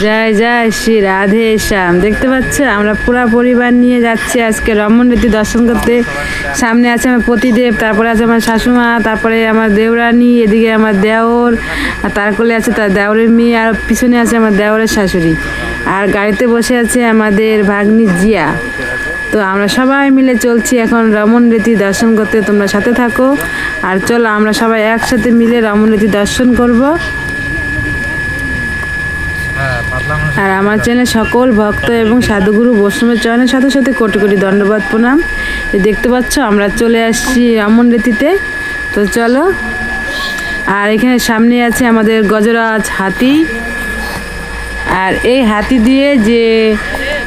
জয় জয় শ্রী রাধে শ্যাম। দেখতে পাচ্ছ আমরা পুরা পরিবার নিয়ে যাচ্ছি আজকে রমণরীতি দর্শন করতে। সামনে আছে আমার পতিদেব, তারপরে আছে আমার শাশুমা, তারপরে আমার দেওরানি, এদিকে আমার দেওর, আর তার কোলে আছে তার দেওরের মেয়ে, আর পিছনে আছে আমার দেওরের শাশুড়ি, আর গাড়িতে বসে আছে আমাদের ভাগ্নি জিয়া। তো আমরা সবাই মিলে চলছি এখন রমণরীতি দর্শন করতে। তোমরা সাথে থাকো আর চলো আমরা সবাই একসাথে মিলে রমণরীতি দর্শন করব। আর আমার চ্যানেলে সকল ভক্ত এবং সাধুগুরু বৈষ্ণবের চরণের সাথে সাথে কোটি কোটি দণ্ডবাদ প্রণাম। দেখতে পাচ্ছ আমরা চলে আসছি রমণরীতিতে। তো চলো। আর এখানে সামনে আছে আমাদের গজরাজ হাতি, আর এই হাতি দিয়ে যে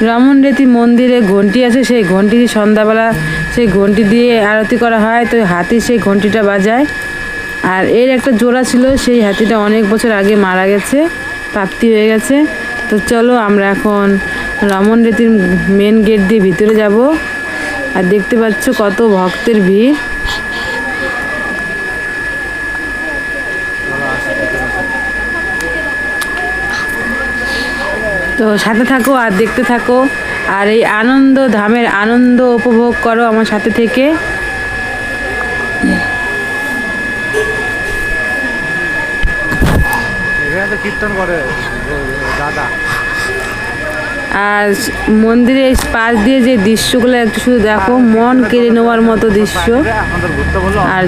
রমণরীতি মন্দিরে ঘন্টি আছে, সেই ঘন্টি সন্ধ্যাবেলা সেই ঘন্টি দিয়ে আরতি করা হয়। তো হাতি সেই ঘন্টিটা বাজায়। আর এর একটা জোড়া ছিল, সেই হাতিটা অনেক বছর আগে মারা গেছে, প্রাপ্তি হয়ে গেছে। তো চলো আমরা এখন রমণরীতির মেন গেট দিয়ে ভিতরে যাব। আর দেখতে পাচ্ছ কত ভক্তের ভিড়। তো সাথে থাকো আর দেখতে থাকো, আর এই আনন্দ ধামের আনন্দ উপভোগ করো আমার সাথে থেকে। কীর্তন করে দাদা। আর মন্দিরের পাশ দিয়ে যে দৃশ্যগুলো একটু শুধু দেখো, মন কেড়ে নেওয়ার মতো দৃশ্য। আর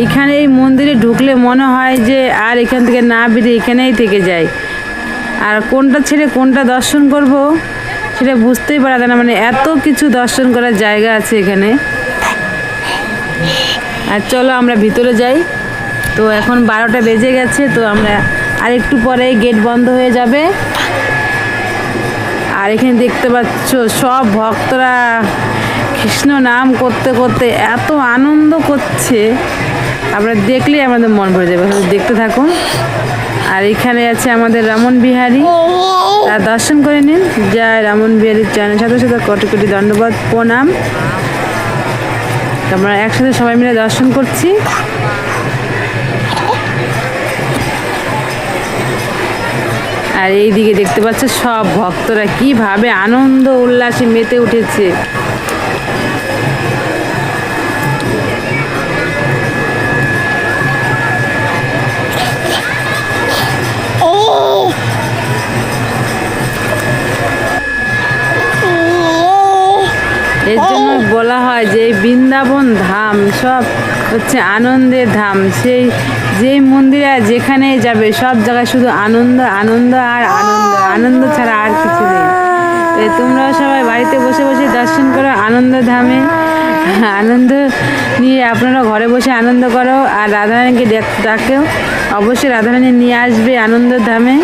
এখানে এই মন্দিরে ঢুকলে মনে হয় যে আর এখান থেকে না বেরিয়ে এখানেই থেকে যাই। আর কোনটা ছেড়ে কোনটা দর্শন করব সেটা বুঝতেই পারা যায় না, মানে এত কিছু দর্শন করার জায়গা আছে এখানে। আর চলো আমরা ভিতরে যাই। তো এখন 12টা বেজে গেছে, তো আমরা আর একটু পরে গেট বন্ধ হয়ে যাবে। আর এখানে দেখতে পাচ্ছ সব ভক্তরা কৃষ্ণ নাম করতে করতে এত আনন্দ করছে, আমরা দেখলেই আমাদের মন ভরে যাবে। দেখতে থাকুন। আর এখানে আছে আমাদের রমণ বিহারী, তার দর্শন করে নিন। জয় রমণ বিহারীর চরণের সাথে সাথে কোটি কোটি দণ্ডবাদ প্রণাম। আমরা একসাথে সবাই মিলে দর্শন করছি। আর এই দিকে দেখতে পাচ্ছ সব ভক্তরা কিভাবে আনন্দ উল্লাসে মেতে উঠেছে। এর জন্য বলা হয় যে বৃন্দাবন ধাম সব হচ্ছে আনন্দের ধাম। সেই যেই মন্দিরে যেখানে যাবে সব জায়গায় শুধু আনন্দ আনন্দ আর আনন্দ, আনন্দ ছাড়া আর কিছু নেই। তাই তোমরাও সবাই বাড়িতে বসে বসে দর্শন করো আনন্দ ধামে, আনন্দ নিয়ে আপনারা ঘরে বসে আনন্দ করো। আর রাধারানীকে ডাকেও, অবশ্যই রাধারানী নিয়ে আসবে আনন্দ ধামে।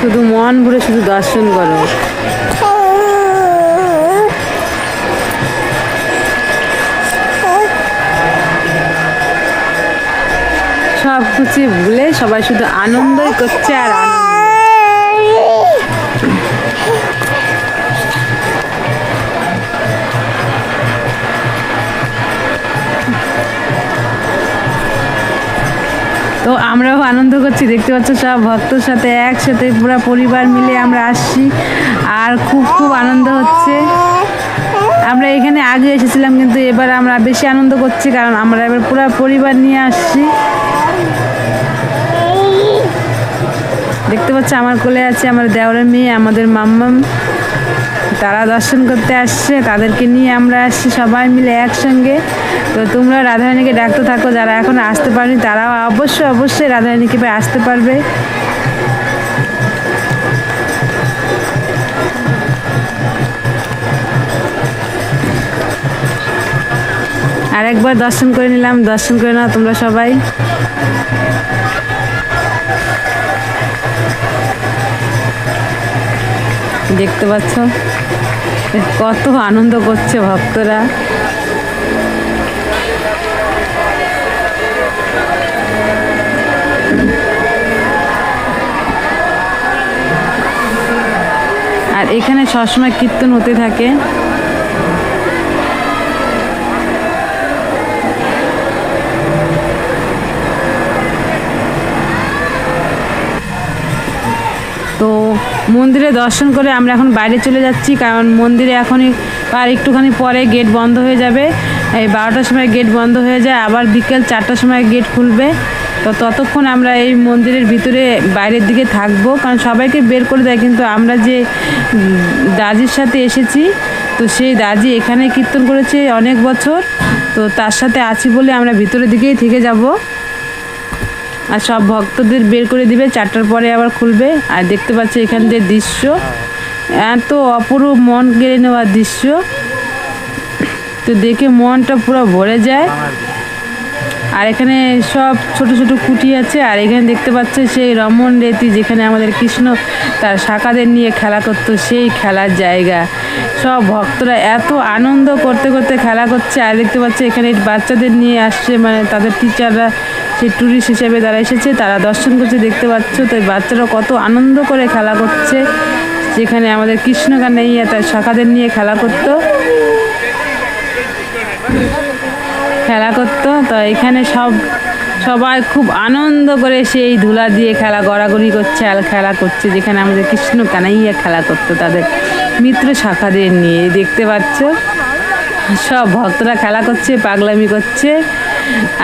শুধু মন ভরে শুধু দর্শন করো। সব কিছু ভুলে সবাই শুধু আনন্দই করছে আর আনন্দ। তো আমরাও আনন্দ করছি, দেখতে পাচ্ছ সব ভক্তর সাথে একসাথে পুরো পরিবার মিলে আমরা আসছি, আর খুব খুব আনন্দ হচ্ছে। আমরা এখানে আগে এসেছিলাম, কিন্তু এবার আমরা বেশি আনন্দ করছি, কারণ আমরা এবার পুরো পরিবার নিয়ে আসছি। দেখতে পাচ্ছ আমার কোলে আছে আমার দেওরের মেয়ে, আমাদের মাম্মাম, তারা দর্শন করতে আসছে, তাদেরকে নিয়ে আমরা আসছি সবাই মিলে একসঙ্গে। তো তোমরা রাধারানীকে ডাকতে থাকো, যারা এখন আসতে পারেনি তারাও অবশ্যই অবশ্যই রাধারানীকে পেয়ে আসতে পারবে। আর একবার দর্শন করে নিলাম, দর্শন করে নাও তোমরা সবাই। দেখতে পাচ্ছ কত আনন্দ করছে ভক্তরা। আর এখানে সবসময় কীর্তন হতে থাকে। তো মন্দিরে দর্শন করে আমরা এখন বাইরে চলে যাচ্ছি, কারণ মন্দিরে এখনই আর একটুখানি পরে গেট বন্ধ হয়ে যাবে। এই 12টার সময় গেট বন্ধ হয়ে যায়, আবার বিকেল 4টার সময় গেট খুলবে। তো ততক্ষণ আমরা এই মন্দিরের ভিতরে বাইরের দিকে থাকবো, কারণ সবাইকে বের করে দেয়, কিন্তু আমরা যে দাজির সাথে এসেছি, তো সেই দাজি এখানে কীর্তন করেছে অনেক বছর, তো তার সাথে আছি বলে আমরা ভিতরের দিকেই থেকে যাব। আর সব ভক্তদের বের করে দিবে, 4টার পরে আবার খুলবে। আর দেখতে পাচ্ছি এখান দিয়ে দৃশ্য এত অপরূপ, মন কেড়ে নেওয়ার দৃশ্য, তো দেখে মনটা পুরো ভরে যায়। আর এখানে সব ছোট ছোট কুটি আছে। আর এখানে দেখতে পাচ্ছে সেই রমণ রেতি, যেখানে আমাদের কৃষ্ণ তার শাখাদের নিয়ে খেলা করতো, সেই খেলার জায়গা। সব ভক্তরা এত আনন্দ করতে করতে খেলা করছে। আর দেখতে পাচ্ছে এখানে বাচ্চাদের নিয়ে আসছে, মানে তাদের টিচাররা সেই ট্যুরিস্ট হিসেবে তারা এসেছে, তারা দর্শন করছে, দেখতে পাচ্ছ। তো এই বাচ্চারা কত আনন্দ করে খেলা করছে, যেখানে আমাদের কৃষ্ণ কানাইয়া তার শাখাদের নিয়ে খেলা করতো। তো এখানে সবাই খুব আনন্দ করে সেই ধুলা দিয়ে খেলা গড়াগড়ি করছে আর খেলা করছে, যেখানে আমাদের কৃষ্ণ কানাইয়া খেলা করতো তাদের মিত্র শাখাদের নিয়ে। দেখতে পাচ্ছ সব ভক্তরা খেলা করছে, পাগলামি করছে।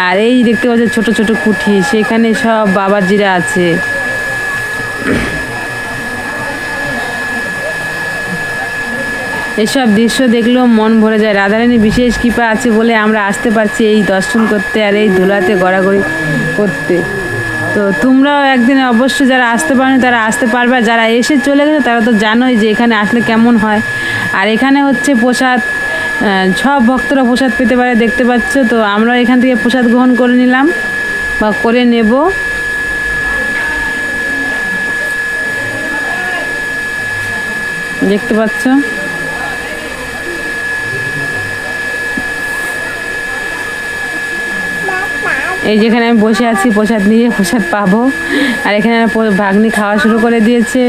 আর এই দেখতে পাচ্ছ ছোট ছোট কুঠি, সেখানে সব বাবাজিরা আছে। এসব দৃশ্য দেখলেও মন ভরে যায়। রাধারানীর বিশেষ কৃপা আছে বলে আমরা আসতে পারছি এই দর্শন করতে আর এই ধুলাতে গড়াগড়ি করতে। তো তোমরাও একদিন অবশ্যই যারা আসতে পারো তারা আসতে পারবে, আর যারা এসে চলে গেছে তারা তো জানোই যে এখানে আসলে কেমন হয়। আর এখানে হচ্ছে প্রসাদ, সব ভক্তরা প্রসাদ পেতে পারে, দেখতে পাচ্ছ। তো আমরা এখান থেকে প্রসাদ গ্রহণ করে নিলাম বা করে নেব। দেখতে পাচ্ছ এই যেখানে আমি বসে আছি, প্রসাদ নিয়ে প্রসাদ পাবো। আর এখানে ভাগ্নি খাওয়া শুরু করে দিয়েছে।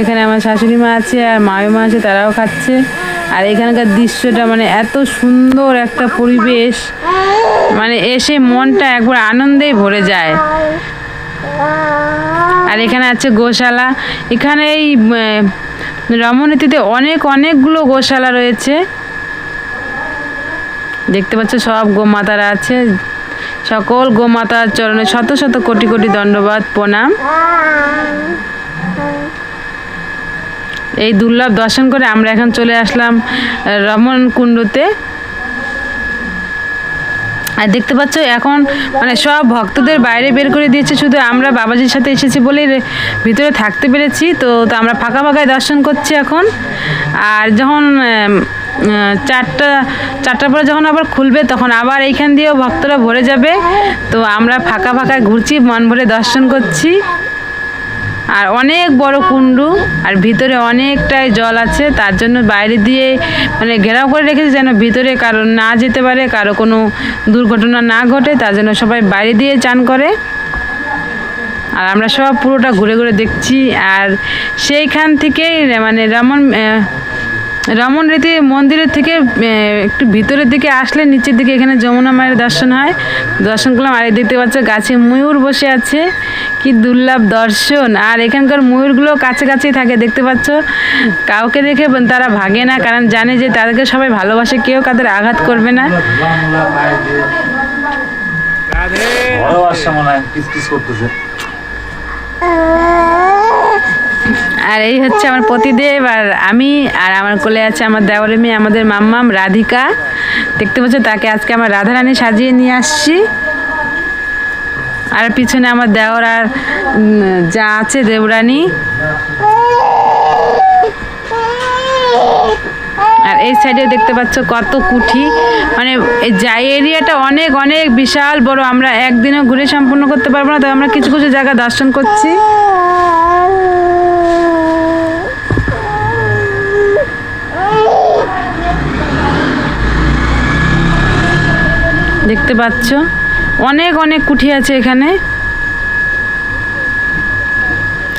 এখানে আমার শাশুড়ি মা আছে আর মামিমা আছে, তারাও খাচ্ছে। আর এখানকার দৃশ্যটা মানে এত সুন্দর একটা পরিবেশ, মানে এসে মনটা একবার আনন্দেই ভরে যায়। আর এখানে আছে গোশালা। এখানে এই রমণীতিতে অনেকগুলো গোশালা রয়েছে, দেখতে পাচ্ছ। সব গোমাতারা আছে, সকল গোমাতার চরণে শত শত কোটি কোটি দণ্ডবাদ প্রণাম। এই দুর্লভ দর্শন করে আমরা এখন চলে আসলাম রমণ কুণ্ডতে। আর দেখতে পাচ্ছ এখন মানে সব ভক্তদের বাইরে বের করে দিয়েছে, শুধু আমরা বাবাজির সাথে এসেছি বলে ভিতরে থাকতে পেরেছি। তো আমরা ফাঁকা ফাঁকায় দর্শন করছি এখন। আর যখন 4টার পরে যখন আবার খুলবে, তখন আবার এইখান দিয়েও ভক্তরা ভরে যাবে। তো আমরা ফাঁকা ফাঁকায় ঘুরছি, মন ভরে দর্শন করছি। আর অনেক বড় কুণ্ডু, আর ভিতরে অনেকটাই জল আছে, তার জন্য বাইরে দিয়ে মানে ঘেরাও করে রেখেছে, যেন ভিতরে কারো না যেতে পারে, কারো কোনো দুর্ঘটনা না ঘটে, তার জন্য সবাই বাইরে দিয়ে চান করে। আর আমরা সব পুরোটা ঘুরে ঘুরে দেখছি। আর সেইখান থেকেই মানে রমণ রীতি মন্দিরের থেকে একটু ভিতরের দিকে আসলে নিচের দিকে এখানে যমুনা মায়ের দর্শন হয়, দর্শন করলাম। আর এই দেখতে পাচ্ছ গাছে ময়ূর বসে আছে, কি দুর্লভ দর্শন। আর এখানকার ময়ূরগুলো কাছাকাছি থাকে, দেখতে পাচ্ছ। কাউকে দেখে তারা ভাগে না, কারণ জানে যে তাদেরকে সবাই ভালোবাসে, কেউ কাদের আঘাত করবে না। আর এই হচ্ছে আমার পতিদেব আর আমি, আর আমার কোলে আছে আমার দেওরের মেয়ে, আমাদের মাম্মাম রাধিকা। দেখতে পাচ্ছ, তাকে আজকে আমার রাধারানী সাজিয়ে নিয়ে আসছি। আর পিছনে আমার দেওর আর যা আছে দেবরানী। আর এই সাইডে দেখতে পাচ্ছ কত কুঠি, মানে এই এরিয়াটা অনেক বিশাল বড়। আমরা একদিনও ঘুরে সম্পূর্ণ করতে পারবো না, তবে আমরা কিছু কিছু জায়গা দর্শন করছি। দেখতে পাচ্ছ অনেক কুঠি আছে এখানে।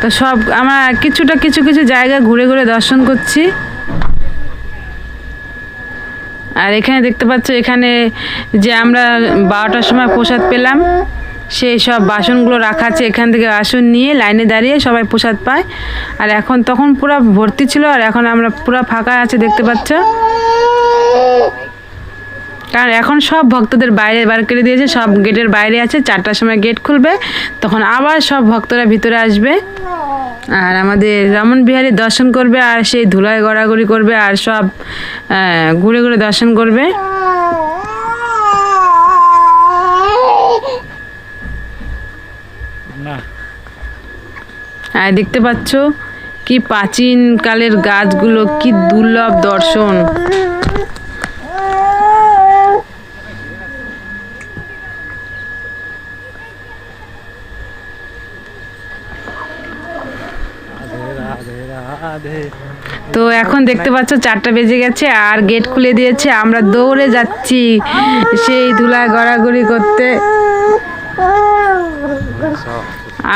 তো সব আমরা কিছু জায়গা ঘুরে ঘুরে দর্শন করছি। আর এখানে দেখতে পাচ্ছ, এখানে যে আমরা 12টার সময় প্রসাদ পেলাম, সেই সব বাসনগুলো রাখা আছে, এখান থেকে বাসন নিয়ে লাইনে দাঁড়িয়ে সবাই প্রসাদ পায়। আর এখন তখন পুরো ভর্তি ছিল, আর এখন আমরা পুরো ফাঁকা আছে দেখতে পাচ্ছ, কারণ এখন সব ভক্তদের বাইরে বার করে দিয়েছে, সব গেটের বাইরে আছে। 4টার সময় গেট খুলবে, তখন আবার সব ভক্তরা ভিতরে আসবে আর আমাদের রমন বিহারী দর্শন করবে, আর সেই ধুলায় গড়াগড়ি করবে, আর সব ঘুরে ঘুরে দর্শন করবে। না আর দেখতে পাচ্ছ কি প্রাচীন কালের গাছগুলো, কি দুর্লভ দর্শন। রাধে রাধে। তো এখন দেখতে পাচ্ছ 4টা বেজে গেছে আর গেট খুলে দিয়েছে, আমরা দৌড়ে যাচ্ছি সেই ধুলায় গড়াগড়ি করতে।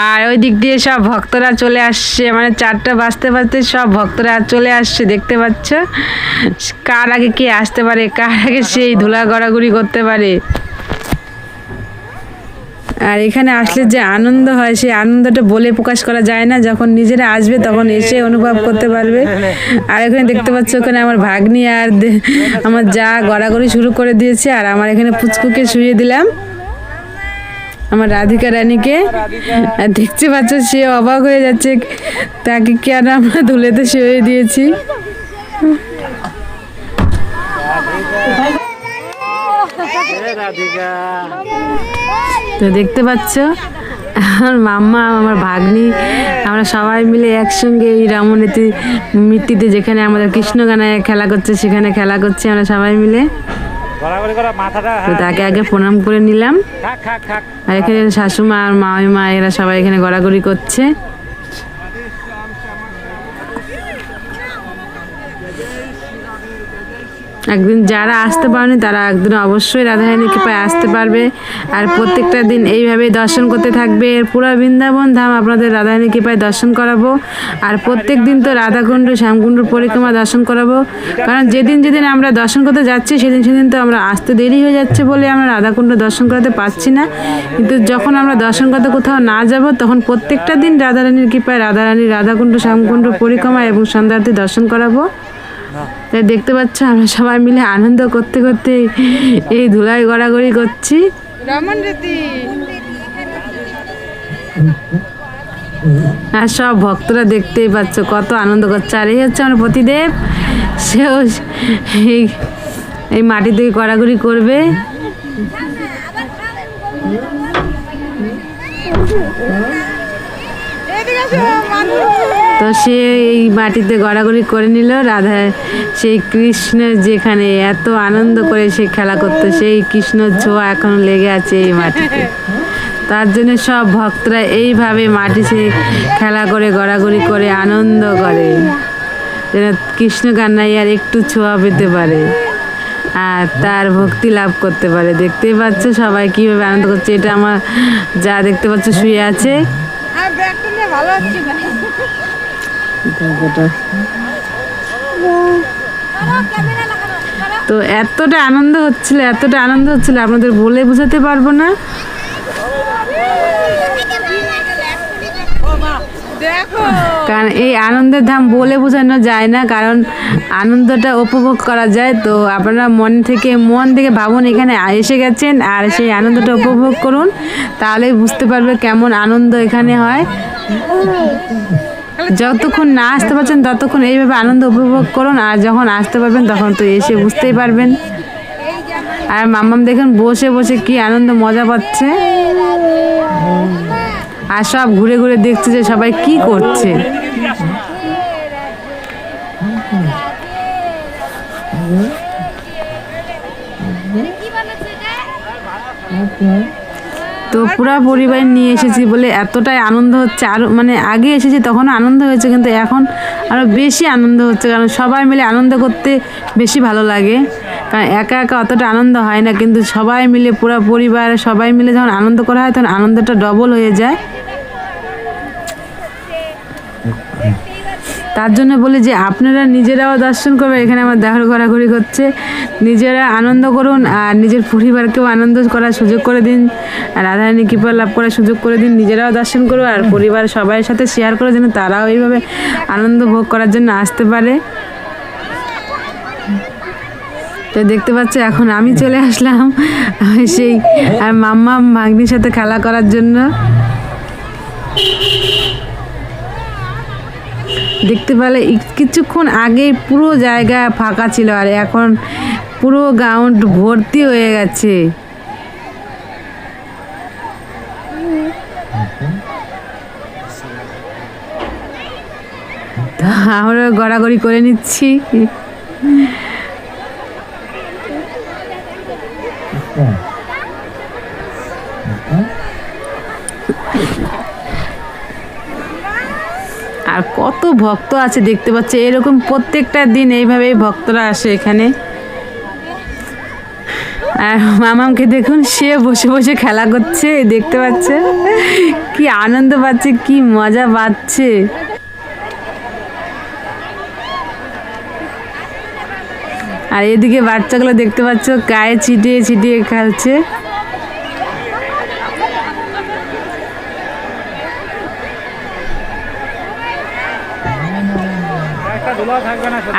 আর ওই দিক দিয়ে সব ভক্তরা চলে আসছে, মানে 4টা বাজতে বাজতে সব ভক্তরা চলে আসছে দেখতে পাচ্ছ। কার আগে কে আসতে পারে, কার আগে সেই ধুলা গড়াগড়ি করতে পারে। আর এখানে আসলে যে আনন্দ হয়, সেই আনন্দটা বলে প্রকাশ করা যায় না, যখন নিজেরা আসবে তখন এসে অনুভব করতে পারবে। আর এখানে দেখতে পাচ্ছ ওখানে আমার ভাগ্নি আর আমার যা গড়াগড়ি শুরু করে দিয়েছে, আর আমার এখানে পুচকুকে শুয়ে দিলাম, আমার রাধিকা রানীকে। আর দেখতে পাচ্ছ সে অবাক হয়ে যাচ্ছে, তাকে কেন আমরা ধুলেতে শুয়ে দিয়েছি। রাধিকা তো দেখতে পাচ্ছ আমার মাম্মা, আমার ভাগ্নি, আমরা সবাই মিলে একসঙ্গে এই রামনীতি মৃত্তিতে, যেখানে আমাদের কৃষ্ণগানায় খেলা করছে সেখানে খেলা করছি আমরা সবাই মিলে। গড়াগড়ি করা মাথাটা। তো তাকে আগে প্রণাম করে নিলাম। খাক খাক খাক। আর এখানে শাশুমা আর মামিমা এরা সবাই এখানে গড়াগড়ি করছে। একদিন যারা আসতে পারেনি তারা একদিন অবশ্যই রাধারানী কৃপায় আসতে পারবে, আর প্রত্যেকটা দিন এইভাবেই দর্শন করতে থাকবে। এর পুরো বৃন্দাবন ধাম আপনাদের রাধারানী কৃপায় দর্শন করাবো, আর প্রত্যেক দিন তো রাধাকুণ্ড শ্যামকুণ্ডর পরিক্রমা দর্শন করাবো। কারণ যেদিন যেদিন আমরা দর্শন করতে যাচ্ছি সেদিন সেদিন তো আমরা আসতে দেরি হয়ে যাচ্ছে বলে আমরা রাধাকুণ্ড দর্শন করাতে পারছি না। কিন্তু যখন আমরা দর্শন করতে কোথাও না যাব, তখন প্রত্যেকটা দিন রাধারানীর কৃপায় রাধারানী রাধাকুণ্ড শ্যামকুণ্ড পরিক্রমা এবং সন্ধ্যারতি দর্শন করাবো। তাই দেখতে পাচ্ছ আমরা সবাই মিলে আনন্দ করতে করতে এই ধুলায় গড়াগড়ি করছি। আর সব ভক্তরা দেখতেই পাচ্ছ কত আনন্দ করছে। আর এই হচ্ছে আমার পতিদেব, সেও এই মাটি থেকে গড়াগড়ি করবে। তো সে এই মাটিতে গড়াগড়ি করে নিল। রাধা সেই কৃষ্ণের যেখানে এত আনন্দ করে সে খেলা করতো, সেই কৃষ্ণর ছোঁয়া এখনো লেগে আছে এই মাটিতে। তার জন্য সব ভক্তরা এইভাবে মাটি সে খেলা করে গড়াগড়ি করে আনন্দ করে, যেন কৃষ্ণ কান্নাই আর একটু ছোঁয়া পেতে পারে আর তার ভক্তি লাভ করতে পারে। দেখতেই পাচ্ছ সবাই কীভাবে আনন্দ করছে। এটা আমার যা দেখতে পাচ্ছ শুয়ে আছে। তো এতটা আনন্দ হচ্ছিল আপনাদের বলে বোঝাতে পারবো না। কারণ এই আনন্দের ধাম বলে বোঝানো যায় না, কারণ আনন্দটা উপভোগ করা যায়। তো আপনারা মন থেকে ভাবুন এখানে এসে গেছেন আর সেই আনন্দটা উপভোগ করুন, তাহলেই বুঝতে পারবে কেমন আনন্দ এখানে হয়। যতক্ষণ না আসতে পারছেন ততক্ষণ এইভাবে আনন্দ উপভোগ করুন, আর যখন আসতে পারবেন তখন তো এসে বুঝতেই পারবেন। আর মাম্মাম দেখুন বসে বসে কি আনন্দ মজা পাচ্ছে, আর সব ঘুরে ঘুরে দেখছে যে সবাই কি করছে। তো পুরা পরিবার নিয়ে এসেছি বলে এতটাই আনন্দ হচ্ছে। আরও মানে আগে এসেছি তখনও আনন্দ হয়েছে, কিন্তু এখন আরও বেশি আনন্দ হচ্ছে, কারণ সবাই মিলে আনন্দ করতে বেশি ভালো লাগে। কারণ একা একা অতটা আনন্দ হয় না, কিন্তু সবাই মিলে পুরো পরিবার সবাই মিলে যখন আনন্দ করা হয় তখন আনন্দটা ডবল হয়ে যায়। তার জন্য বলি যে আপনারা নিজেরাও দর্শন করবেন। এখানে আমার দেহর ঘোরাঘুরি করছে, নিজেরা আনন্দ করুন আর নিজের পরিবারকেও আনন্দ করার সুযোগ করে দিন, আর রাধারানী কৃপা লাভ করার সুযোগ করে দিন। নিজেরাও দর্শন করুন আর পরিবার সবাই সাথে শেয়ার করে যেন তারাও এইভাবে আনন্দ ভোগ করার জন্য আসতে পারে। তো দেখতে পাচ্ছ এখন আমি চলে আসলাম সেই আর মাম্মা ভাগ্নির সাথে খেলা করার জন্য। দেখতে পেলে কিছুক্ষণ আগে পুরো জায়গা ফাঁকা ছিল আর এখন পুরো গ্রাউন্ড ভর্তি হয়ে গেছে। আমরা গড়াগড়ি করে নিচ্ছি। আর কত ভক্ত আছে দেখতে পাচ্ছে, এরকম প্রত্যেকটা দিন এইভাবেই ভক্তরা আসে এখানে। আর মামামকে দেখুন, সে বসে বসে খেলা করছে, দেখতে পাচ্ছে কি আনন্দ পাচ্ছে, কি মজা পাচ্ছে। আর এদিকে বাচ্চাগুলো দেখতে পাচ্ছ গায়ে ছিটিয়ে ছিটিয়ে খেলছে।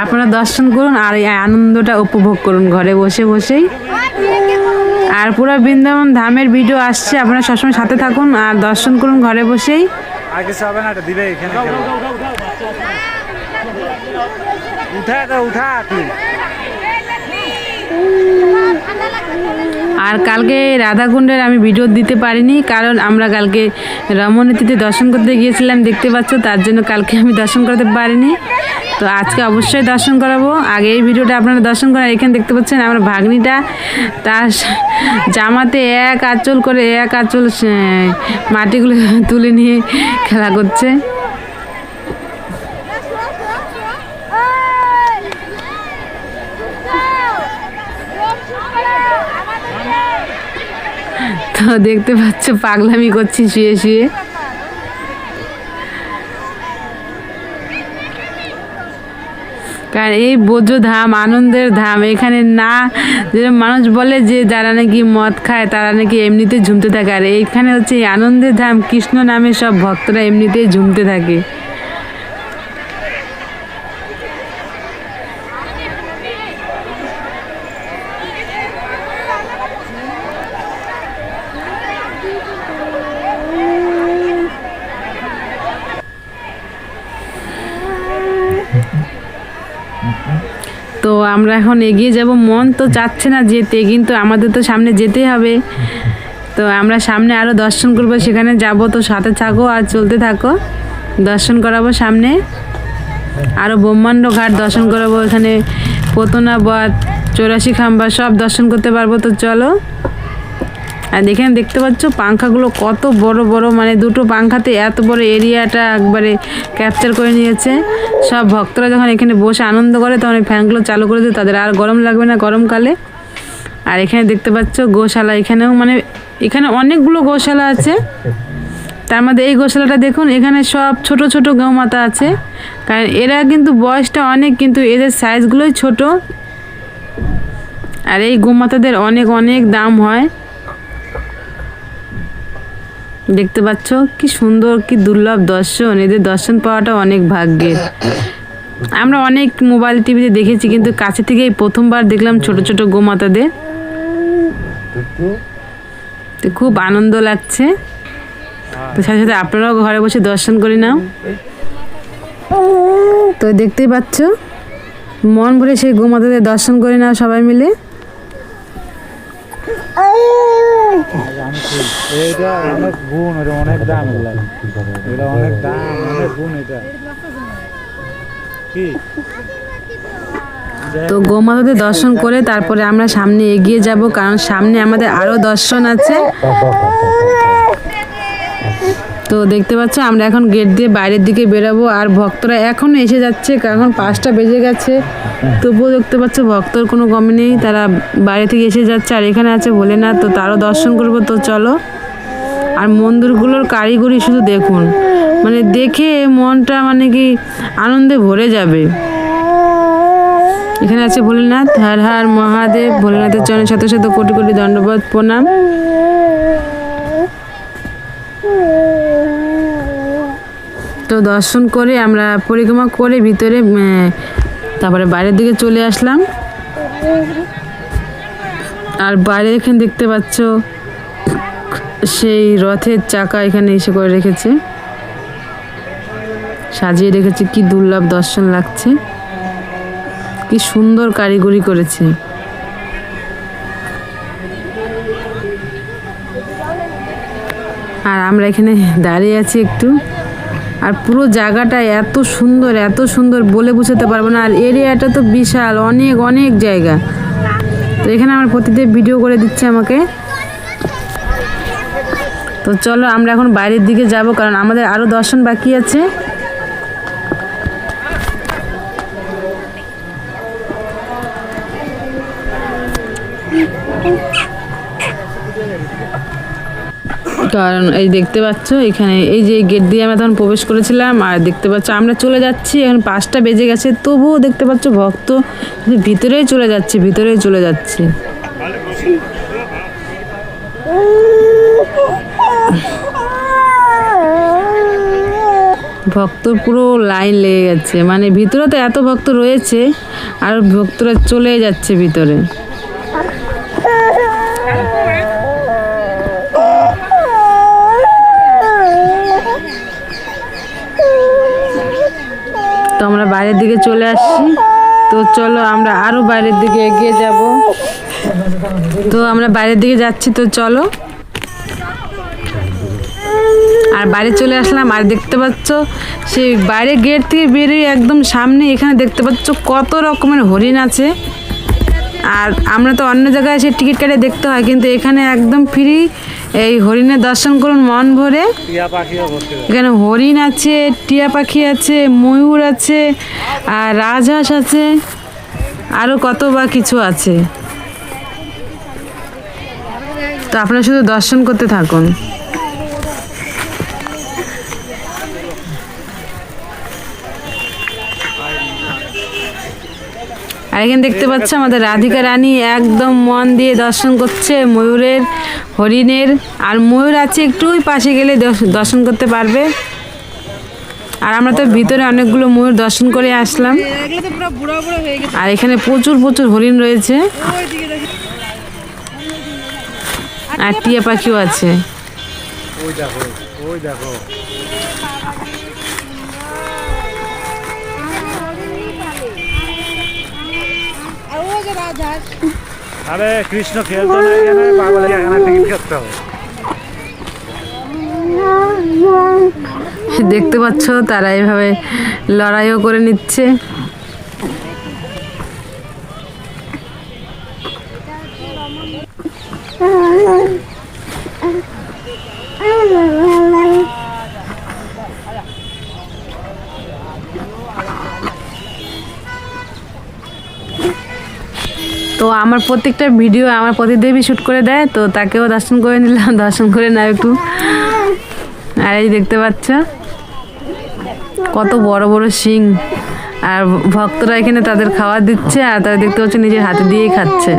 আপনারা দর্শন করুন আর এই আনন্দটা উপভোগ করুন ঘরে বসে বসেই। আর পুরো বৃন্দাবন ধামের ভিডিও আসছে, আপনারা সবসময় সাথে থাকুন আর দর্শন করুন ঘরে বসেই। আর কিছু হবে না, এটা দিবে এখানে। উঠা তুই। আর কালকে রাধাকুণ্ডের আমি ভিডিও দিতে পারিনি, কারণ আমরা কালকে রমণীতিতে দর্শন করতে গিয়েছিলাম দেখতে পাচ্ছ, তার জন্য কালকে আমি দর্শন করতে পারিনি। তো আজকে অবশ্যই দর্শন করাবো। আগে এই ভিডিওটা আপনারা দর্শন করেন। এখানে দেখতে পাচ্ছেন আমার ভাগ্নিটা তার জামাতে এক আঁচল করে এক আঁচল মাটিগুলো তুলে নিয়ে খেলা করছে। তো দেখতে পাচ্ছ পাগলামি করছি শুয়ে শুয়ে। কারণ এই বোঝো ধাম, আনন্দের ধাম। এখানে না যেরকম মানুষ বলে যে যারা নাকি মদ খায় তারা নাকি এমনিতে ঝুমতে থাকে, আর এইখানে হচ্ছে এই আনন্দের ধাম, কৃষ্ণ নামে সব ভক্তরা এমনিতেই ঝুমতে থাকে। তো আমরা এখন এগিয়ে যাব, মন তো চাচ্ছে না যেতে, কিন্তু আমাদের তো সামনে যেতেই হবে। তো আমরা সামনে আরও দর্শন করব, সেখানে যাব। তো সাথে থাকো আর চলতে থাকো, দর্শন করাবো সামনে আরও ব্রহ্মাণ্ড ঘাট দর্শন করাবো। এখানে পতনা বধ, 84 খাম্বা সব দর্শন করতে পারবো। তো চলো। আর এখানে দেখতে পাচ্ছ পাংখাগুলো কত বড় বড়, মানে দুটো পাংখাতে এত বড় এরিয়াটা একবারে ক্যাপচার করে নিয়েছে। সব ভক্তরা যখন এখানে বসে আনন্দ করে তখন এই ফ্যানগুলো চালু করে দেয়, তাদের আর গরম লাগবে না গরমকালে। আর এখানে দেখতে পাচ্ছ গোশালা, এখানেও মানে এখানে অনেকগুলো গোশালা আছে। তার মধ্যে এই গোশালাটা দেখুন, এখানে সব ছোট ছোট গৌমাতা আছে, কারণ এরা কিন্তু বয়সটা অনেক, কিন্তু এদের সাইজগুলোই ছোট। আর এই গোমাতাদের অনেক অনেক দাম হয়। দেখতে পাচ্ছ কি সুন্দর, কি দুর্লভ দর্শন, এদের দর্শন পাওয়াটা অনেক ভাগ্যের। আমরা অনেক মোবাইল টিভিতে দেখেছি, কিন্তু কাছে থেকে এই প্রথমবার দেখলাম ছোট ছোট গোমাতাদের। তো খুব আনন্দ লাগছে। তো সাথে সাথে আপনারাও ঘরে বসে দর্শন করে নাও। তো দেখতেই পাচ্ছ মন ভরে সেই গোমাতাদের দর্শন করে নাও সবাই মিলে। এটা অনেক গুণ, এটা অনেক দাম, এটা অনেক দাম, অনেক গুণ এটা। কি তো গোমাতাদের দর্শন করে তারপরে আমরা সামনে এগিয়ে যাব, কারণ সামনে আমাদের আরও দর্শন আছে। তো দেখতে পাচ্ছ আমরা এখন গেট দিয়ে বাইরের দিকে বেরোবো, আর ভক্তরা এখনও এসে যাচ্ছে, কারণ 5টা বেজে গেছে। তবুও দেখতে পাচ্ছ ভক্তর কোনো কমে নেই, তারা বাইরে থেকে এসে যাচ্ছে। আর এখানে আছে ভোলেনাথ, তো তারও দর্শন করবো। তো চলো। আর মন্দিরগুলোর কারিগরি শুধু দেখুন, মানে দেখে মনটা মানে কি আনন্দে ভরে যাবে। এখানে আছে ভোলেনাথ, হর হর মহাদেব। ভোলেনাথের চরণে শত শত কোটি কোটি দণ্ডবত প্রণাম। তো দর্শন করে আমরা পরিক্রমা করে ভিতরে তারপরে বাইরের দিকে চলে আসলাম। আর বাইরে এখানে দেখতে পাচ্ছ সেই রথের চাকা এখানে এসে করে রেখেছে, সাজিয়ে রেখেছে। কি দুর্লভ দর্শন লাগছে, কি সুন্দর কারিগরি করেছে। আর আমরা এখানে দাঁড়িয়ে আছি একটু। আর পুরো জায়গাটা এত সুন্দর বলে বোঝাতে পারবো না। আর এরিয়াটা তো বিশাল, অনেক অনেক জায়গা। তো এখানে আমার প্রতিদিন ভিডিও করে দিচ্ছে আমাকে। তো চলো আমরা এখন বাইরের দিকে যাব, কারণ আমাদের আরও দর্শন বাকি আছে। কারণ এই দেখতে পাচ্ছ এখানে এই যে গেট দিয়ে আমরা তখন প্রবেশ করেছিলাম। আর দেখতে পাচ্ছ আমরা চলে যাচ্ছি, এখন 5টা বেজে গেছে, তবুও দেখতে পাচ্ছ ভক্ত ভিতরেই চলে যাচ্ছে। ভক্ত পুরো লাইন লেগে গেছে, মানে ভিতরে তো এত ভক্ত রয়েছে আর ভক্তরা চলে যাচ্ছে ভিতরে। তো আমরা বাইরের দিকে চলে আসছি। তো চলো আমরা আরো বাইরের দিকে এগিয়ে যাব। তো আমরা বাইরের দিকে যাচ্ছি, তো চলো। আর বাইরে চলে আসলাম। আর দেখতে পাচ্ছ সেই বাইরে গেট থেকে বেরিয়ে একদম সামনে এখানে দেখতে পাচ্ছ কত রকমের হরিণ আছে। আর আমরা তো অন্য জায়গায় এসে টিকিট কেটে দেখতে হয়, কিন্তু এখানে একদম ফ্রি। এই হরিণের দর্শন করুন মন ভরে। এখানে হরিণ আছে, টিয়া পাখি আছে, ময়ূর আছে, আর রাজহাঁস আছে, আরও কত বা কিছু আছে। তো আপনারা শুধু দর্শন করতে থাকুন। আর এখানে দেখতে পাচ্ছ আমাদের রাধিকা রানী একদম মন দিয়ে দর্শন করছে ময়ূরের, হরিণের। আর ময়ূর আছে একটু ওই পাশে গেলে দর্শন করতে পারবে। আর আমরা তো ভিতরে অনেকগুলো ময়ূর দর্শন করে আসলাম। আর এখানে প্রচুর হরিণ রয়েছে, আর টিয়া পাখিও আছে। আরে কৃষ্ণ খেলতো না এখানে, পাগল এখানে টিকিট কাটতে হবে। দেখতে পাচ্ছ তারা এইভাবে লড়াইও করে নিচ্ছে। তো আমার প্রত্যেকটা ভিডিও আমার প্রতিদেবী শ্যুট করে দেয়, তো তাকেও দর্শন করে নিলাম, দর্শন করে নাও একটু। আর এই দেখতে পাচ্ছ কত বড় শিং। আর ভক্তরা এখানে তাদের খাবার দিচ্ছে, আর তারা দেখতে পাচ্ছ নিজের হাতে দিয়েই খাচ্ছে।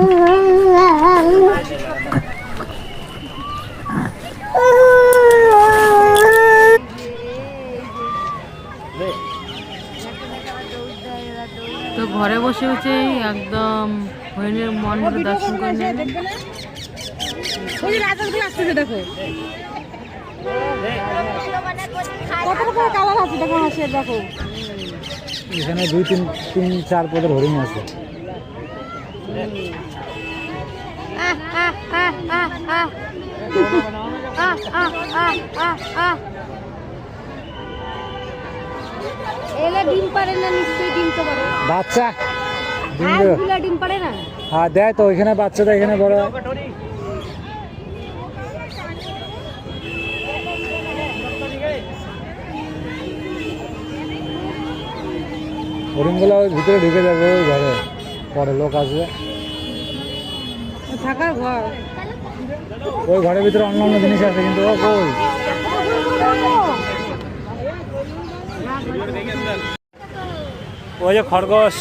তো ঘরে বসে বসে একদম হরিণের মন ভরে দর্শন করে নেন। দেখো কত রকমের কালার আছে, দেখো হাঁসের, দেখো এখানে 2-3-4 পদের হরিণ আছে। এলে ডিম পারে না, নিশ্চয়ই ডিম তো পারে। বাচ্চা ডিম পারে না। হ্যাঁ দেয় তো, ওইখানে বাচ্চাটা এখানে বড়। হরিণগুলো ওই ভিতরে ঢুকে যাবে, ওই ঘরে পরে লোক আসবে থাকার ঘর। ওই ঘরের ভিতরে অন্য জিনিস আছে, কিন্তু ও কই ওই যে খরগোশ,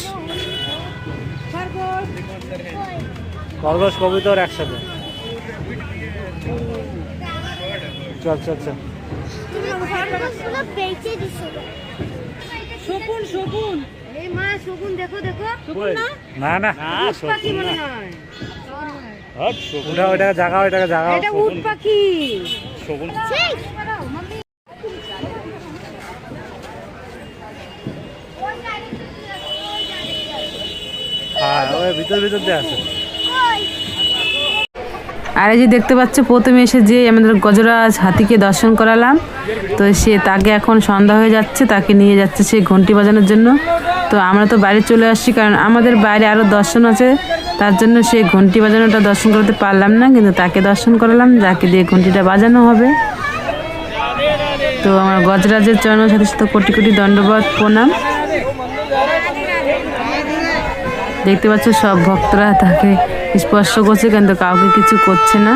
খরগোশ কবুতর একসাথে। চল চল চল। শকুন শকুন এই মা শকুন দেখো দেখো না না পাখি মনে হয় ওটা ওইটাকে জাগাও, ওইটাকে জাগাও। এটা উট পাখি শকুন। হ্যাঁ ওই ভিতর ভিতর দিয়ে আছে। আর এই যে দেখতে পাচ্ছ প্রথমে এসে যে আমাদের গজরাজ হাতিকে দর্শন করালাম, তো সে তাকে এখন সন্ধ্যা হয়ে যাচ্ছে, তাকে নিয়ে যাচ্ছে সে ঘন্টি বাজানোর জন্য। তো আমরা তো বাইরে চলে আসছি, কারণ আমাদের বাইরে আরও দর্শন আছে, তার জন্য সে ঘন্টি বাজানোটা দর্শন করতে পারলাম না, কিন্তু তাকে দর্শন করালাম যাকে দিয়ে ঘন্টিটা বাজানো হবে। তো আমার গজরাজের চরণের সাথে সাথে কোটি কোটি দণ্ডবত প্রণাম। দেখতে পাচ্ছ সব ভক্তরা তাকে স্পর্শ করছে, কিন্তু কাউকে কিছু করছে না।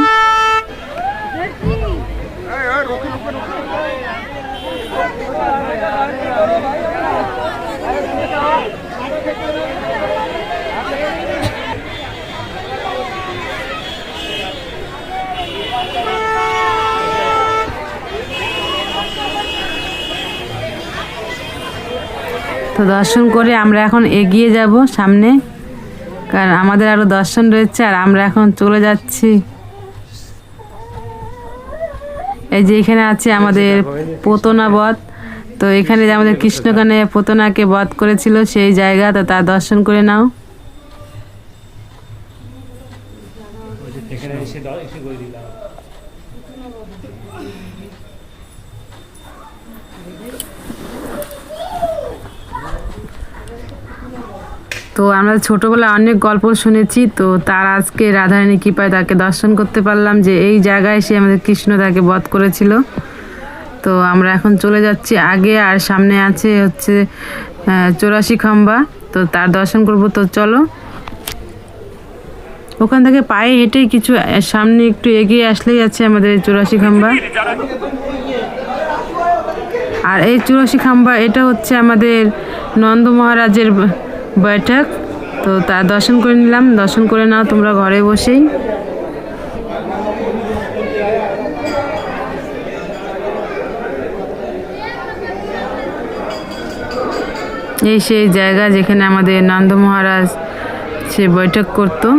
তো দর্শন করে আমরা এখন এগিয়ে যাব সামনে, কারণ আমাদের আরো দর্শন রয়েছে, আর আমরা এখন চলে যাচ্ছি। এই যে এখানে আছে আমাদের পোতনা বধ, তো এখানে যে আমাদের কৃষ্ণকানে পোতনাকে বধ করেছিল সেই জায়গা, তো তার দর্শন করে নাও। এখানে এসে করে দিলাম। তো আমরা ছোটবেলায় অনেক গল্প শুনেছি, তো তার আজকে রাধারানী কৃপায় তাকে দর্শন করতে পারলাম যে এই জায়গায় সে আমাদের কৃষ্ণ তাকে বধ করেছিল। তো আমরা এখন চলে যাচ্ছি আগে, আর সামনে আছে হচ্ছে 84 খাম্বা, তো তার দর্শন করব। তো চলো, ওখান থেকে পায়ে হেঁটেই কিছু সামনে একটু এগিয়ে আসলেই আছে আমাদের 84 খাম্বা। আর এই 84 খাম্বা এটা হচ্ছে আমাদের নন্দ মহারাজের বৈঠক, তো তার দর্শন করে নিলাম। দর্শন করে নাও তোমরা ঘরে বসেই। এই সেই জায়গা যেখানে আমাদের নন্দ মহারাজ সে বৈঠক করতো।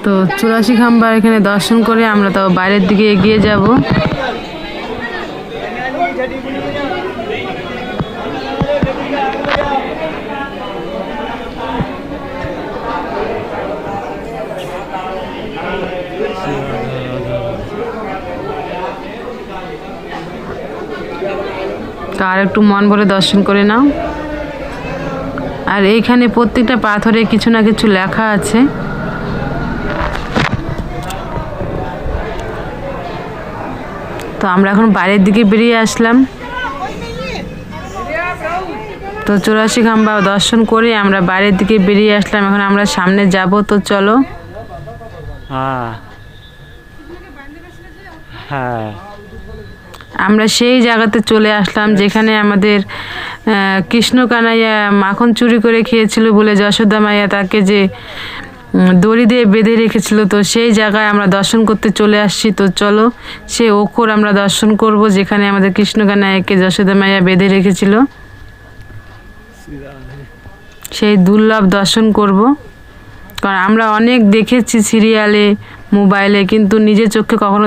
তো 84 খাম্বার এখানে দর্শন করে আমরা তো বাইরের দিকে এগিয়ে যাব। তো আর একটু মন ভরে দর্শন করে নাও। আর এইখানে প্রত্যেকটা পাথরে কিছু না কিছু লেখা আছে। তো আমরা এখন বাইরের দিকে বেরিয়ে আসলাম। তো 84 খাম্বা দর্শন করে আমরা বাইরের দিকে বেরিয়ে আসলাম, এখন আমরা সামনে যাব। তো চলো। হ্যাঁ হ্যাঁ, আমরা সেই জায়গাতে চলে আসলাম যেখানে আমাদের কৃষ্ণ কানাইয়া মাখন চুরি করে খেয়েছিল বলে যশোদা মাইয়া তাকে যে দড়ি দিয়ে বেঁধে রেখেছিল, তো সেই জায়গায় আমরা দর্শন করতে চলে আসছি। তো চলো সেই অক্ষর আমরা দর্শন করব যেখানে আমাদের কৃষ্ণ কানাইয়াকে যশোদা মাইয়া বেঁধে রেখেছিল, সেই দুর্লভ দর্শন করব। কারণ আমরা অনেক দেখেছি সিরিয়ালে, মোবাইলে, কিন্তু নিজের চোখে কখনো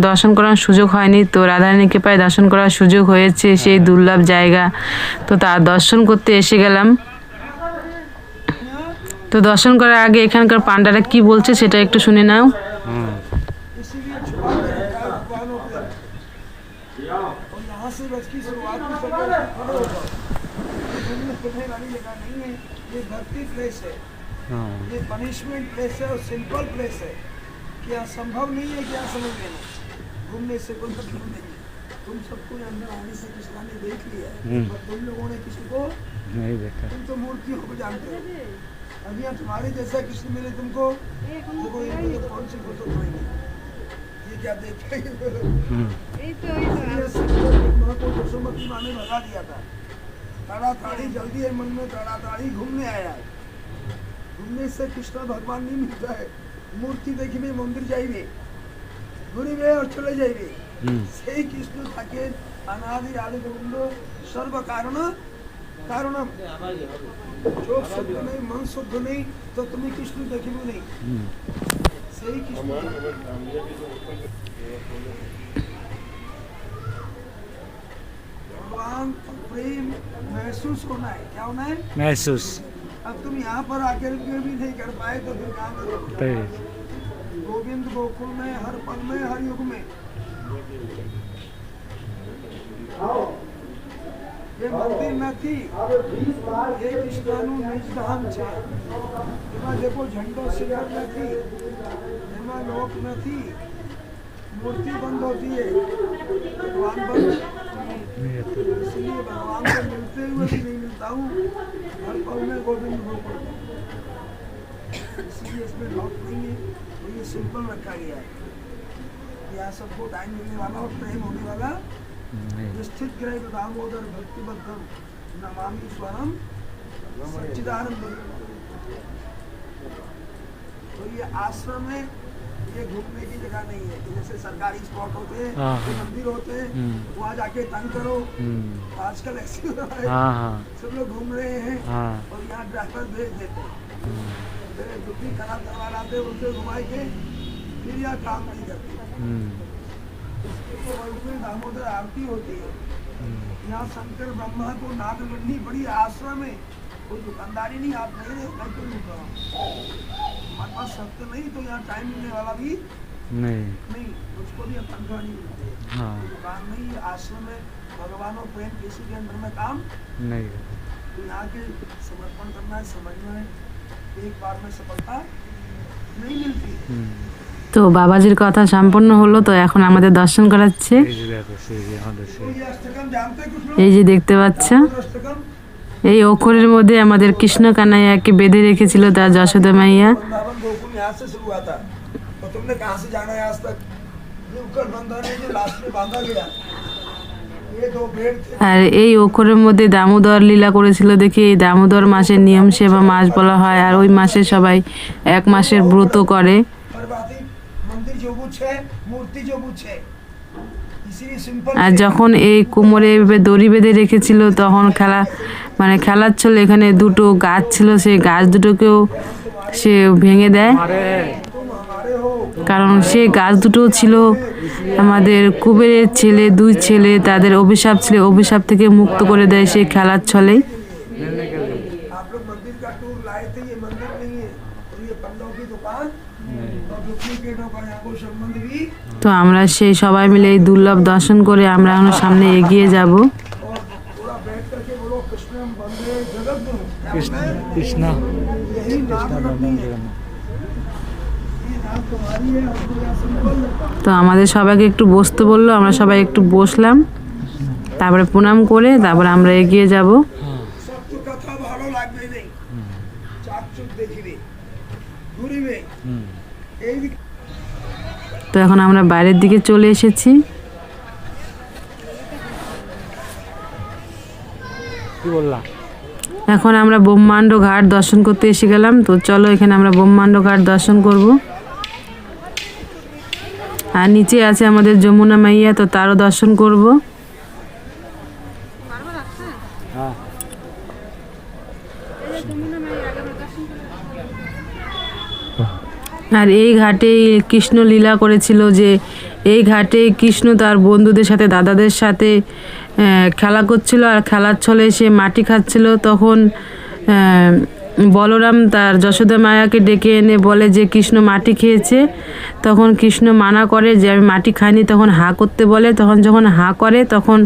দর্শন করার সুযোগ হয়নি। তো রাধারানী কৃপায় দর্শন করার সুযোগ হয়েছে সেই দুর্লভ জায়গা, তো তার দর্শন করতে এসে গেলাম। তো দর্শন করার আগে এখানকার পান্ডারা কি বলছে সেটা একটু শুনে নাও। ये पनिशमेंट प्लेस है और सिंपल प्लेस है, क्या संभव नहीं है, क्या समझ लेना, घूमने से कोई मतलब नहीं है। तुम सबको ये अंदर आने से कृष्णा ने देख लिया है, हम्म। पर तुम लोगों ने किसी को, नहीं देखा। तुम तो मूर्तियों को जानते हो। अब यहाँ तुम्हारे जैसा कृष्ण मिले तुमको, देखो ये तो कौन सी फोटो बनाएंगे, ये क्या देखते हैं? को यशोमती माँ ने भगा दिया था, ताड़ाताड़ी जल्दी है मन में, ताड़ाताड़ी घूमने आया है। घूमने से कृष्ण भगवान नहीं मिलता है, मूर्ति देखिए मंदिर जाइए घूरिए और चले जाइए, সেই কৃষ্ণ থাকে অনাদি আদি গোবিন্দ সর্ব কারণ কারণম। চোখ শুদ্ধ নেই, মন শুদ্ধ নেই, তো তুমি কৃষ্ণ দেখিবে নেই, সেই কৃষ্ণ। भगवान का प्रेम महसूस होना है, क्या होना है? महसूस। अब तुम यहाँ पर आकर के भी नहीं कर पाए तो फिर कहाँ करोगे? तो गोविंद गोकुल में हर पल में हर युग में। ये मंदिर નથી, ये કૃષ્ણનું નિજ ધામ છે। એમાં देखो झंडो शिखर નથી, એમાં लोक નથી, मूर्ति बंद होती है, भगवान बंद। इसलिए भगवान को मिलते हुए भी नहीं मिलता हूँ, हर पल में गोविंद गोकुल। इसलिए इसमें लॉक नहीं है, तो ये सिंपल रखा गया है। यहाँ सबको टाइम मिलने वाला और प्रेम होने वाला। स्थित ग्रह दामोदर भक्तिबद्धम नमामि स्वरम सच्चिदानंद। तो ये आश्रम में ये घूमने की जगह नहीं है, जैसे सरकारी स्पॉट होते हैं, मंदिर होते हैं, वहाँ जाके तंग करो। आजकल ऐसे हो रहा है, सब लोग घूम रहे हैं और यहाँ ड्राइवर भेज देते हैं, फिर दुखी खराब करवा लाते, उनसे घुमाए के फिर यहाँ काम नहीं करते। इसमें दामोदर आरती होती है, यहाँ शंकर ब्रह्मा को नागमंडी बड़ी आश्रम है, कोई दुकानदारी नहीं, आप नहीं रहे मैं क्यों लूट रहा हूँ? हमारे पास सत्य नहीं तो यहाँ टाइम मिलने वाला भी नहीं, उसको भी हम तनख्वाह नहीं मिलते। दुकान नहीं, आश्रम में भगवान और प्रेम किसी के अंदर में काम नहीं, तो यहाँ के समर्पण करना है, समझना है, एक बार में सफलता नहीं मिलती। তো বাবাজির কথা সম্পূর্ণ হলো, তো এখন আমাদের দর্শন করাচ্ছে। तो ये अष्टकम जानते हैं कुछ लोग? এই যে দেখতে পাচ্ছ, अष्टकम এই অক্ষরের মধ্যে আমাদের কৃষ্ণ কানাইয়াকে বেঁধে রেখেছিল তার যশোদা মাইয়া। वृंदावन गोकुल यहाँ से शुरू हुआ था, तो तुमने कहाँ से जाना है आज तक? ये उकर बंधन है जो लास्ट में बांधा गया, ये दो भेड़ थे। আর এই অক্ষরের মধ্যে দামোদর লীলা করেছিল দেখে এই দামোদর মাসের নিয়ম সেবা মাস বলা হয়। আর ওই মাসে সবাই এক মাসের ব্রত করে। बर्बादी मंदिर जो कुछ है, मूर्ति जो कुछ है, इसीलिए सिंपल আর যখন এই কোমরে এভাবে দড়ি বেঁধে রেখেছিল তখন খেলার ছলে এখানে দুটো গাছ ছিল, সেই গাছ দুটোকেও সে ভেঙে দেয়, तुम हमारे हो, কারণ সেই গাছ দুটো ছিল আমাদের কুবেরের ছেলে, দুই ছেলে, তাদের অভিশাপ ছিল, অভিশাপ থেকে মুক্ত করে দেয় সেই খেলার ছলেই। आप लोग मंदिर का टूर लाए थे, ये मंदिर नहीं है, और ये पंडों की दुकान और डुप्लीकेटों का यहाँ कोई संबंध भी। তো আমরা সেই সবাই মিলে এই দুর্লভ দর্শন করে আমরা এখন সামনে এগিয়ে যাব। और थोड़ा बैठ करके बोलो कृष्णम वंदे जगद्गुरु। क्या बोलना है? कृष्ण यही नाम रखनी है, ये नाम तुम्हारी है, हमको यहाँ सिंपल रखा। তো আমাদের সবাইকে একটু বসতে বললো, আমরা সবাই একটু বসলাম, তারপরে প্রণাম করে তারপরে আমরা এগিয়ে যাব। সত্য কথা ভালো লাগবে নেই, চাকচুক দেখিবে ঘুরিবে এই দিকে। তো এখন আমরা বাইরের দিকে চলে এসেছি। কি বললা? এখন আমরা ব্রহ্মাণ্ড ঘাট দর্শন করতে এসে গেলাম। তো চলো এখানে আমরা ব্রহ্মাণ্ড ঘাট দর্শন করব। আর নিচে আছে আমাদের যমুনা মাইয়া, তো তারও দর্শন করব। আর এই ঘাটে কৃষ্ণ লীলা করেছিল, যে এই ঘাটে কৃষ্ণ তার বন্ধুদের সাথে, দাদাদের সাথে খেলা করছিল, আর খেলার ছলে সে মাটি খাচ্ছিল। তখন বলরাম তার যশোদা মায়াকে ডেকে এনে বলে যে কৃষ্ণ মাটি খেয়েছে। তখন কৃষ্ণ মানা করে যে আমি মাটি খাইনি, তখন হাঁ করতে বলে। তখন যখন হাঁ করে তখন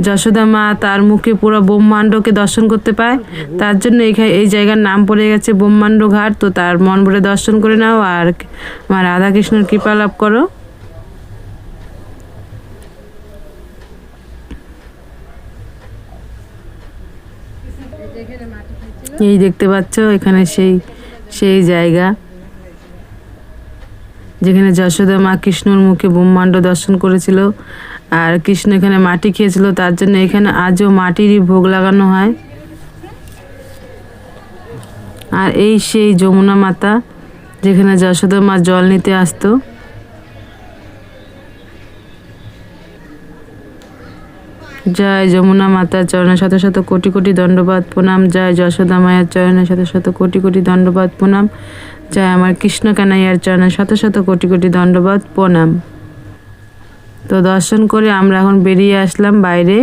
যশোদা মা তার মুখে পুরো ব্রহ্মাণ্ডকে দর্শন করতে পায়। তার জন্য এই জায়গার নাম পড়ে গেছে ব্রহ্মাণ্ড ঘাট। তো তার মন ভরে দর্শন করে নাও আর আমার রাধাকৃষ্ণের কৃপা লাভ করো। এই দেখতে পাচ্ছ এখানে সেই জায়গা যেখানে যশোদা মা কৃষ্ণর মুখে ব্রহ্মাণ্ড দর্শন করেছিল, আর কৃষ্ণ এখানে মাটি খেয়েছিল, তার জন্য এখানে আজও মাটিরই ভোগ লাগানো হয়। আর এই সেই যমুনা মাতা যেখানে যশোদা মা জল নিতে আসতো। জয় যমুনা মাতার চরণে শত শত কোটি কোটি দণ্ডবাদ প্রণাম। জয় যশোদা মায়ের চরণে শত শত কোটি কোটি দণ্ডবাদ প্রণাম। জয় আমার কৃষ্ণ কানাইয়ার চরণে শত শত কোটি কোটি দণ্ডবাদ প্রণাম। তো দর্শন করে আমরা এখন বেরিয়ে আসলাম বাইরে।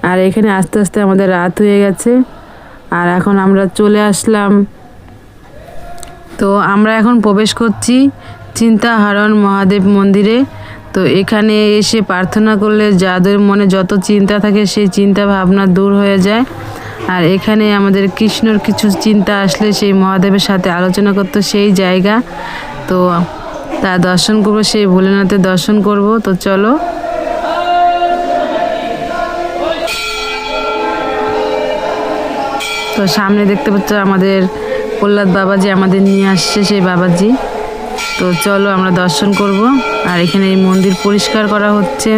আর এখানে আস্তে আস্তে আমাদের রাত হয়ে গেছে, আর এখন আমরা চলে আসলাম। তো আমরা এখন প্রবেশ করছি চিন্তাহরণ মহাদেব মন্দিরে। তো এখানে এসে প্রার্থনা করলে যাদের মনে যত চিন্তা থাকে সেই চিন্তা ভাবনা দূর হয়ে যায়। আর এখানে আমাদের কৃষ্ণর কিছু চিন্তা আসলে সেই মহাদেবের সাথে আলোচনা করতো, সেই জায়গা। তো তা দর্শন করবো, সেই ভোলেনাথের দর্শন করব। তো চলো। তো সামনে দেখতে পাচ্ছ আমাদের প্রহ্লাদ বাবাজি আমাদের নিয়ে আসছে, সেই বাবাজি। তো চলো আমরা দর্শন করব। আর এখানে এই মন্দির পরিষ্কার করা হচ্ছে।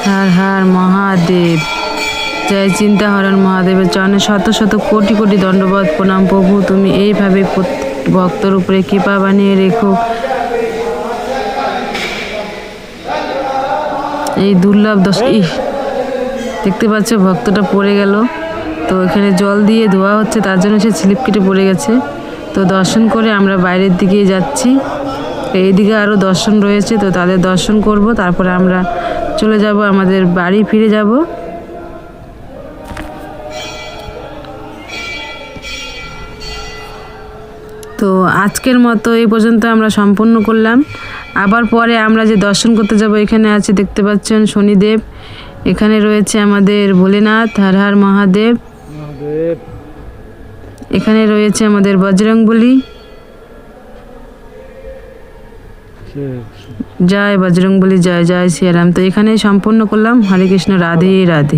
হর হর মহাদেব। জয় চিন্তাহরণ মহাদেবের চরণে শত শত কোটি কোটি দণ্ডবাদ প্রণাম। প্রভু তুমি এইভাবে ভক্তর উপরে কৃপা বানিয়ে রেখো। এই দুর্লভ দেখতে পাচ্ছ ভক্তটা পড়ে গেল। তো এখানে জল দিয়ে ধোয়া হচ্ছে, তার জন্য সে স্লিপ কেটে পড়ে গেছে। তো দর্শন করে আমরা বাইরের দিকে যাচ্ছি। এইদিকে আরও দর্শন রয়েছে, তো তাদের দর্শন করব, তারপরে আমরা চলে যাব আমাদের বাড়ি ফিরে যাব। তো আজকের মতো এই পর্যন্ত আমরা সম্পন্ন করলাম। আবার পরে আমরা যে দর্শন করতে যাব, এখানে আছে দেখতে পাচ্ছেন শনিদেব, এখানে রয়েছে আমাদের ভোলেনাথ, হর হর মহাদেব। এখানে রয়েছে আমাদের বজরংবলী। জয় বজরংবলী, জয় জয় শ্রীরাম। তো এখানেই সম্পন্ন করলাম। হরে কৃষ্ণ, রাধে রাধে।